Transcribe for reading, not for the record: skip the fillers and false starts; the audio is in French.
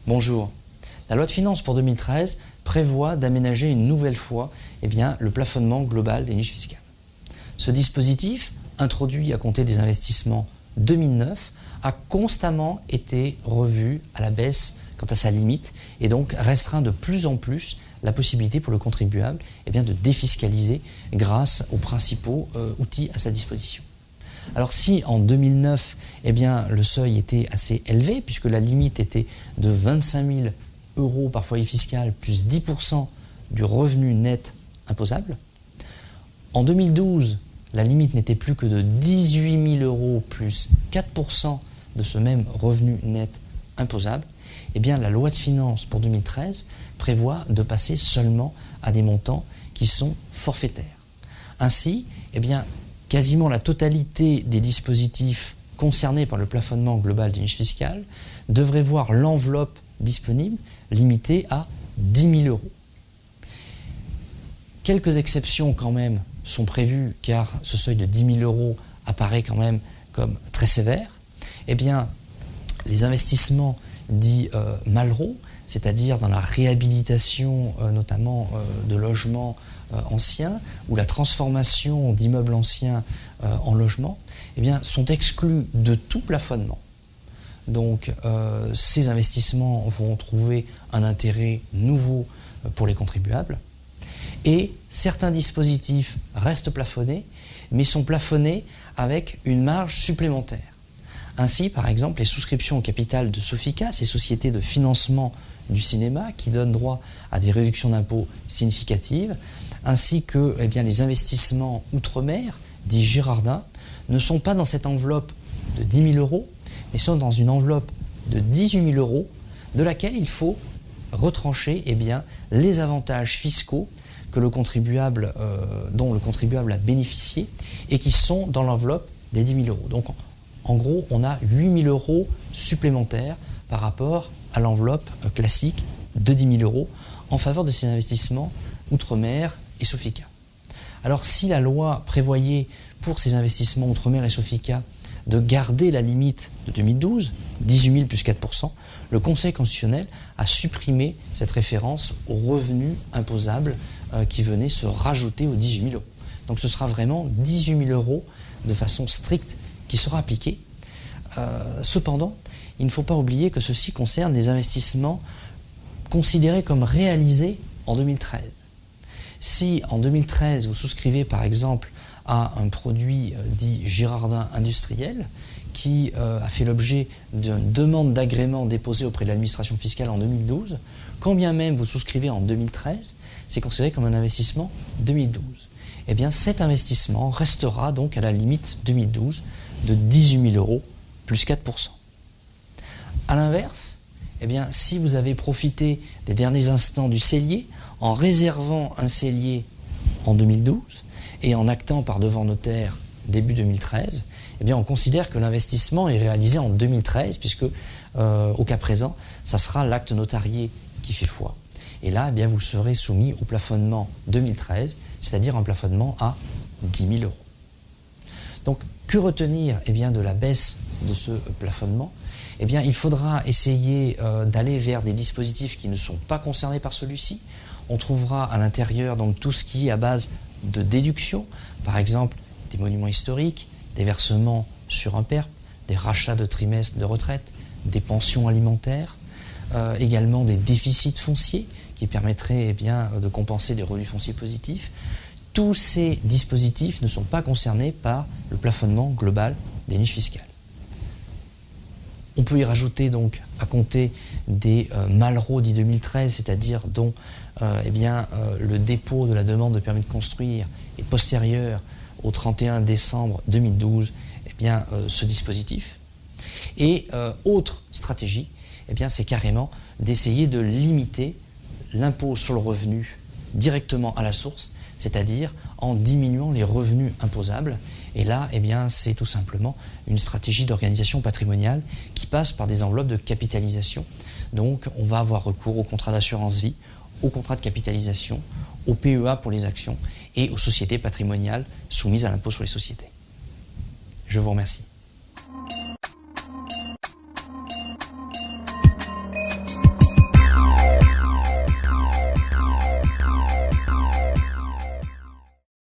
Bonjour. La loi de finances pour 2013 prévoit d'aménager une nouvelle fois le plafonnement global des niches fiscales. Ce dispositif, introduit à compter des investissements 2009, a constamment été revu à la baisse quant à sa limite et donc restreint de plus en plus la possibilité pour le contribuable de défiscaliser grâce aux principaux outils à sa disposition. Alors si en 2009 le seuil était assez élevé puisque la limite était de 25 000 € par foyer fiscal plus 10% du revenu net imposable, en 2012 la limite n'était plus que de 18 000 € plus 4% de ce même revenu net imposable, la loi de finances pour 2013 prévoit de passer seulement à des montants qui sont forfaitaires. Ainsi, quasiment la totalité des dispositifs concernés par le plafonnement global des niches fiscales devraient voir l'enveloppe disponible limitée à 10 000 €. Quelques exceptions quand même sont prévues car ce seuil de 10 000 € apparaît quand même comme très sévère. Les investissements dits Malraux, c'est-à-dire dans la réhabilitation notamment de logements anciens ou la transformation d'immeubles anciens en logements, sont exclus de tout plafonnement. Donc ces investissements vont trouver un intérêt nouveau pour les contribuables. Et certains dispositifs restent plafonnés, mais sont plafonnés avec une marge supplémentaire. Ainsi, par exemple, les souscriptions au capital de Sofica, ces sociétés de financement du cinéma qui donnent droit à des réductions d'impôts significatives, ainsi que les investissements outre-mer, dits Girardin, ne sont pas dans cette enveloppe de 10 000 €, mais sont dans une enveloppe de 18 000 € de laquelle il faut retrancher les avantages fiscaux que dont le contribuable a bénéficié et qui sont dans l'enveloppe des 10 000 €. Donc en gros, on a 8 000 € supplémentaires par rapport à l'enveloppe classique de 10 000 € en faveur de ces investissements outre-mer et Sofica. Alors si la loi prévoyait pour ces investissements outre-mer et Sofica de garder la limite de 2012, 18 000 plus 4%, le Conseil constitutionnel a supprimé cette référence aux revenus imposables qui venait se rajouter aux 18 000 €. Donc ce sera vraiment 18 000 € de façon stricte qui sera appliquée. Cependant, il ne faut pas oublier que ceci concerne les investissements considérés comme réalisés en 2013. Si en 2013 vous souscrivez par exemple à un produit dit Girardin industriel qui a fait l'objet d'une demande d'agrément déposée auprès de l'administration fiscale en 2012, quand bien même vous souscrivez en 2013, c'est considéré comme un investissement 2012. Cet investissement restera donc à la limite 2012 de 18 000 € plus 4%. A l'inverse, si vous avez profité des derniers instants du cellier en réservant un cellier en 2012 et en actant par devant notaire début 2013, on considère que l'investissement est réalisé en 2013 puisque au cas présent, ça sera l'acte notarié qui fait foi. Et là, vous serez soumis au plafonnement 2013, c'est-à-dire un plafonnement à 10 000 €. Donc, que retenir de la baisse de ce plafonnement ? Il faudra essayer d'aller vers des dispositifs qui ne sont pas concernés par celui-ci. On trouvera à l'intérieur donc tout ce qui est à base de déduction, par exemple des monuments historiques, des versements sur un PERP, des rachats de trimestres de retraite, des pensions alimentaires, également des déficits fonciers qui permettraient de compenser des revenus fonciers positifs. Tous ces dispositifs ne sont pas concernés par le plafonnement global des niches fiscales. On peut y rajouter donc à compter des Malraux dits 2013, c'est-à-dire dont le dépôt de la demande de permis de construire est postérieur au 31 décembre 2012, ce dispositif. Et autre stratégie, c'est carrément d'essayer de limiter l'impôt sur le revenu directement à la source, c'est-à-dire en diminuant les revenus imposables. Et là, c'est tout simplement une stratégie d'organisation patrimoniale qui passe par des enveloppes de capitalisation. Donc, on va avoir recours au contrat d'assurance vie, au contrat de capitalisation, au PEA pour les actions et aux sociétés patrimoniales soumises à l'impôt sur les sociétés. Je vous remercie.